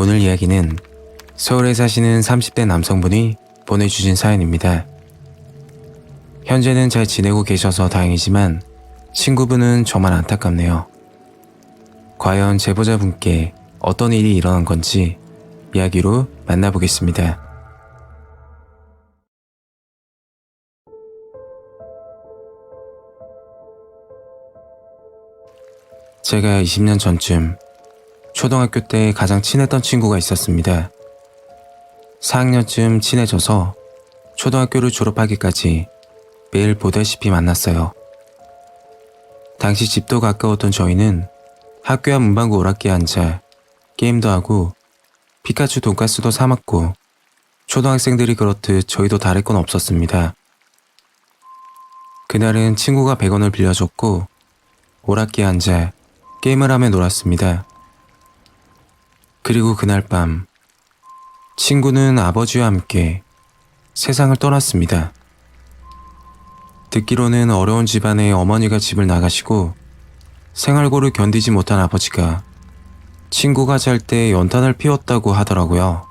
오늘 이야기는 서울에 사시는 30대 남성분이 보내주신 사연입니다. 현재는 잘 지내고 계셔서 다행이지만 친구분은 정말 안타깝네요. 과연 제보자분께 어떤 일이 일어난 건지 이야기로 만나보겠습니다. 제가 20년 전쯤 초등학교 때 가장 친했던 친구가 있었습니다. 4학년쯤 친해져서 초등학교를 졸업하기까지 매일 보다시피 만났어요. 당시 집도 가까웠던 저희는 학교 앞 문방구 오락기에 앉아 게임도 하고 피카츄 돈가스도 사 먹고 초등학생들이 그렇듯 저희도 다를 건 없었습니다. 그날은 친구가 100원을 빌려줬고 오락기에 앉아 게임을 하며 놀았습니다. 그리고 그날 밤 친구는 아버지와 함께 세상을 떠났습니다. 듣기로는 어려운 집안에 어머니가 집을 나가시고 생활고를 견디지 못한 아버지가 친구가 잘 때 연탄을 피웠다고 하더라고요.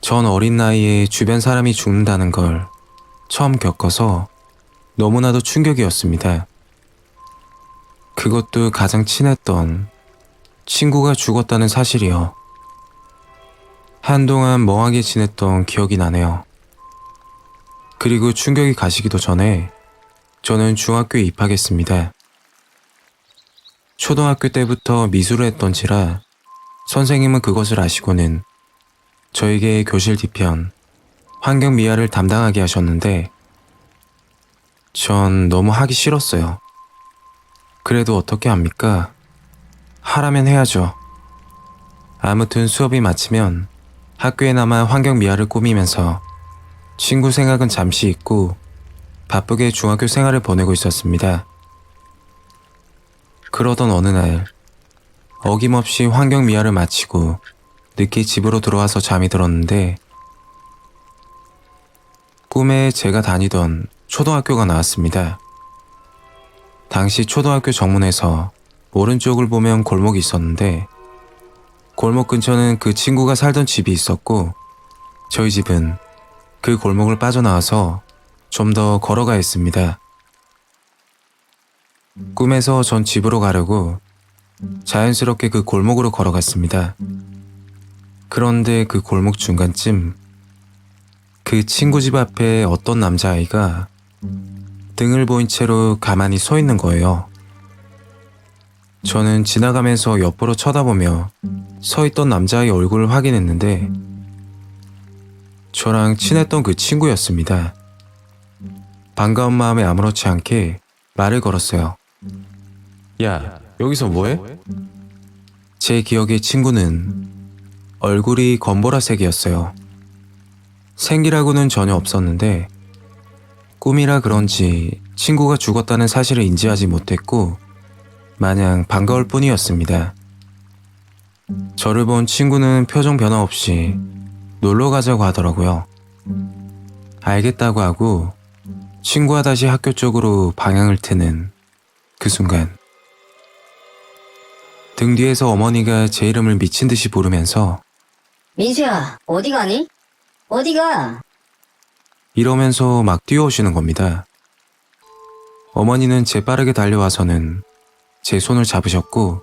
전 어린 나이에 주변 사람이 죽는다는 걸 처음 겪어서 너무나도 충격이었습니다. 그것도 가장 친했던 친구가 죽었다는 사실이요. 한동안 멍하게 지냈던 기억이 나네요. 그리고 충격이 가시기도 전에 저는 중학교에 입학했습니다. 초등학교 때부터 미술을 했던지라 선생님은 그것을 아시고는 저에게 교실 뒤편 환경미화를 담당하게 하셨는데 전 너무 하기 싫었어요. 그래도 어떻게 합니까? 하라면 해야죠. 아무튼 수업이 마치면 학교에 남아 환경미화를 꾸미면서 친구 생각은 잠시 잊고 바쁘게 중학교 생활을 보내고 있었습니다. 그러던 어느 날 어김없이 환경미화를 마치고 늦게 집으로 들어와서 잠이 들었는데 꿈에 제가 다니던 초등학교가 나왔습니다. 당시 초등학교 정문에서 오른쪽을 보면 골목이 있었는데 골목 근처는 그 친구가 살던 집이 있었고 저희 집은 그 골목을 빠져나와서 좀 더 걸어가야 했습니다. 꿈에서 전 집으로 가려고 자연스럽게 그 골목으로 걸어갔습니다. 그런데 그 골목 중간쯤 그 친구 집 앞에 어떤 남자아이가 등을 보인 채로 가만히 서 있는 거예요. 저는 지나가면서 옆으로 쳐다보며 서 있던 남자아이 얼굴을 확인했는데 저랑 친했던 그 친구였습니다. 반가운 마음에 아무렇지 않게 말을 걸었어요. 야, 여기서 뭐해? 제 기억에 친구는 얼굴이 검보라색이었어요. 생기라고는 전혀 없었는데 꿈이라 그런지 친구가 죽었다는 사실을 인지하지 못했고 마냥 반가울 뿐이었습니다. 저를 본 친구는 표정 변화 없이 놀러 가자고 하더라고요. 알겠다고 하고 친구와 다시 학교 쪽으로 방향을 트는 그 순간 등 뒤에서 어머니가 제 이름을 미친 듯이 부르면서 민수야, 어디 가니? 어디 가? 이러면서 막 뛰어오시는 겁니다. 어머니는 재빠르게 달려와서는 제 손을 잡으셨고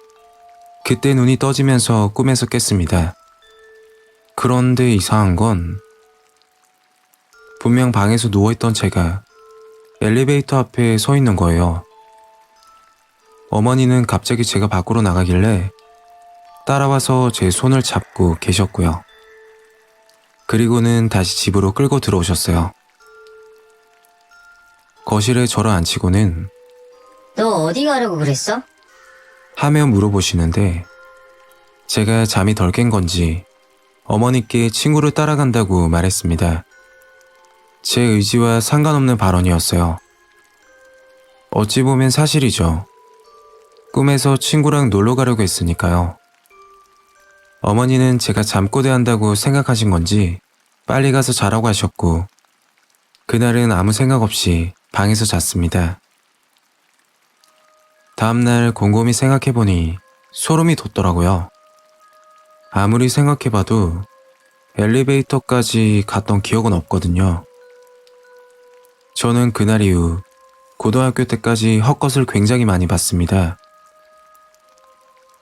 그때 눈이 떠지면서 꿈에서 깼습니다. 그런데 이상한 건 분명 방에서 누워있던 제가 엘리베이터 앞에 서 있는 거예요. 어머니는 갑자기 제가 밖으로 나가길래 따라와서 제 손을 잡고 계셨고요. 그리고는 다시 집으로 끌고 들어오셨어요. 거실에 저를 앉히고는 너 어디 가려고 그랬어? 하며 물어보시는데 제가 잠이 덜 깬 건지 어머니께 친구를 따라간다고 말했습니다. 제 의지와 상관없는 발언이었어요. 어찌 보면 사실이죠. 꿈에서 친구랑 놀러 가려고 했으니까요. 어머니는 제가 잠꼬대한다고 생각하신 건지 빨리 가서 자라고 하셨고 그날은 아무 생각 없이 방에서 잤습니다. 다음날 곰곰이 생각해보니 소름이 돋더라고요. 아무리 생각해봐도 엘리베이터까지 갔던 기억은 없거든요. 저는 그날 이후 고등학교 때까지 헛것을 굉장히 많이 봤습니다.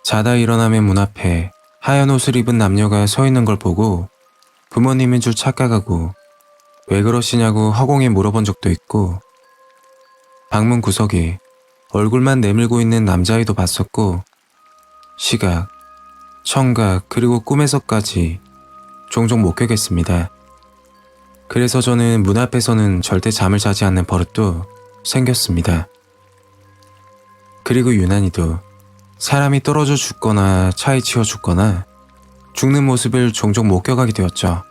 자다 일어나면 문 앞에 하얀 옷을 입은 남녀가 서 있는 걸 보고 부모님인 줄 착각하고 왜 그러시냐고 허공에 물어본 적도 있고, 방문 구석에 얼굴만 내밀고 있는 남자아이도 봤었고, 시각, 청각 그리고 꿈에서까지 종종 목격했습니다. 그래서 저는 문 앞에서는 절대 잠을 자지 않는 버릇도 생겼습니다. 그리고 유난히도 사람이 떨어져 죽거나 차에 치여 죽거나 죽는 모습을 종종 목격하게 되었죠.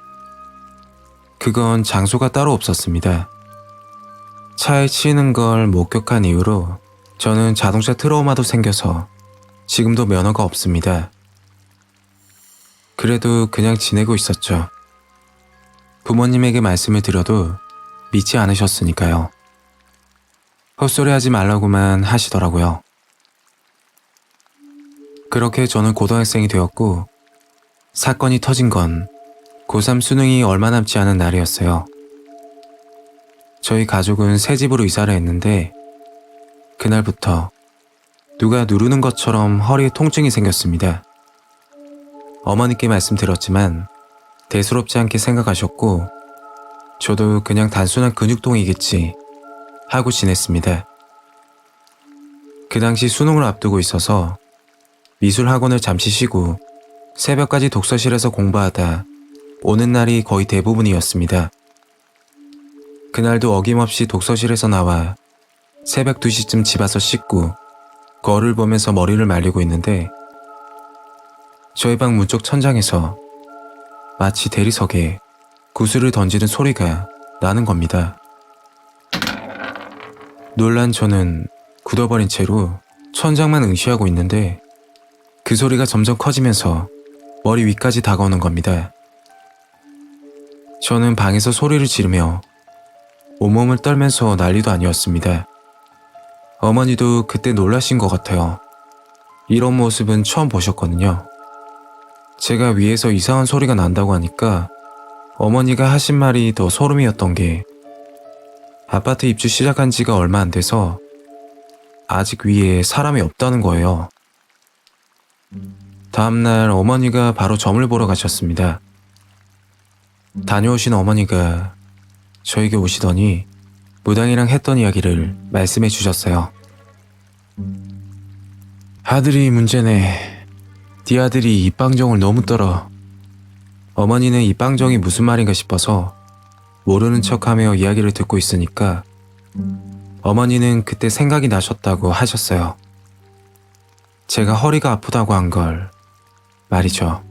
그건 장소가 따로 없었습니다. 차에 치이는 걸 목격한 이후로 저는 자동차 트라우마도 생겨서 지금도 면허가 없습니다. 그래도 그냥 지내고 있었죠. 부모님에게 말씀을 드려도 믿지 않으셨으니까요. 헛소리 하지 말라고만 하시더라고요. 그렇게 저는 고등학생이 되었고, 사건이 터진 건 고3 수능이 얼마 남지 않은 날이었어요. 저희 가족은 새 집으로 이사를 했는데 그날부터 누가 누르는 것처럼 허리에 통증이 생겼습니다. 어머니께 말씀드렸지만 대수롭지 않게 생각하셨고, 저도 그냥 단순한 근육통이겠지 하고 지냈습니다. 그 당시 수능을 앞두고 있어서 미술학원을 잠시 쉬고 새벽까지 독서실에서 공부하다 오는 날이 거의 대부분이었습니다. 그날도 어김없이 독서실에서 나와 새벽 2시쯤 집 와서 씻고 거울을 보면서 머리를 말리고 있는데 저희 방 문쪽 천장에서 마치 대리석에 구슬을 던지는 소리가 나는 겁니다. 놀란 저는 굳어버린 채로 천장만 응시하고 있는데 그 소리가 점점 커지면서 머리 위까지 다가오는 겁니다. 저는 방에서 소리를 지르며 온몸을 떨면서 난리도 아니었습니다. 어머니도 그때 놀라신 것 같아요. 이런 모습은 처음 보셨거든요. 제가 위에서 이상한 소리가 난다고 하니까 어머니가 하신 말이 더 소름이었던 게, 아파트 입주 시작한 지가 얼마 안 돼서 아직 위에 사람이 없다는 거예요. 다음날 어머니가 바로 점을 보러 가셨습니다. 다녀오신 어머니가 저에게 오시더니 무당이랑 했던 이야기를 말씀해 주셨어요. 아들이 문제네. 네 아들이 입방정을 너무 떨어. 어머니는 입방정이 무슨 말인가 싶어서 모르는 척하며 이야기를 듣고 있으니까 어머니는 그때 생각이 나셨다고 하셨어요. 제가 허리가 아프다고 한 걸 말이죠.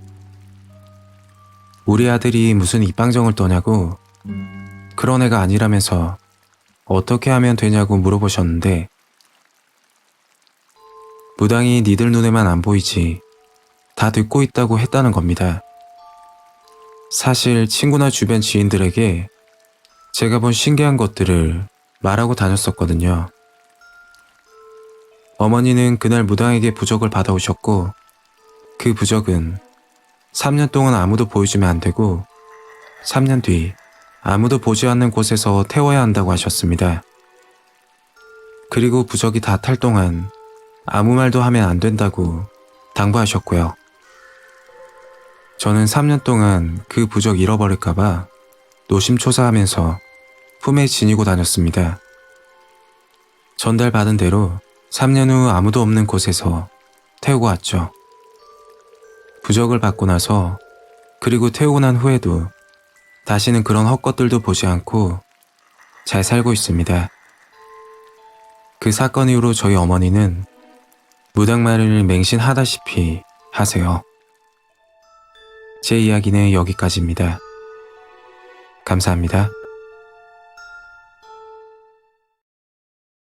우리 아들이 무슨 입방정을 떠냐고 그런 애가 아니라면서 어떻게 하면 되냐고 물어보셨는데, 무당이 니들 눈에만 안 보이지 다 듣고 있다고 했다는 겁니다. 사실 친구나 주변 지인들에게 제가 본 신기한 것들을 말하고 다녔었거든요. 어머니는 그날 무당에게 부적을 받아오셨고, 그 부적은 3년 동안 아무도 보여주면 안 되고 3년 뒤 아무도 보지 않는 곳에서 태워야 한다고 하셨습니다. 그리고 부적이 다 탈 동안 아무 말도 하면 안 된다고 당부하셨고요. 저는 3년 동안 그 부적 잃어버릴까봐 노심초사하면서 품에 지니고 다녔습니다. 전달받은 대로 3년 후 아무도 없는 곳에서 태우고 왔죠. 부적을 받고 나서, 그리고 태우고 난 후에도 다시는 그런 헛것들도 보지 않고 잘 살고 있습니다. 그 사건 이후로 저희 어머니는 무당말을 맹신하다시피 하세요. 제 이야기는 여기까지입니다. 감사합니다.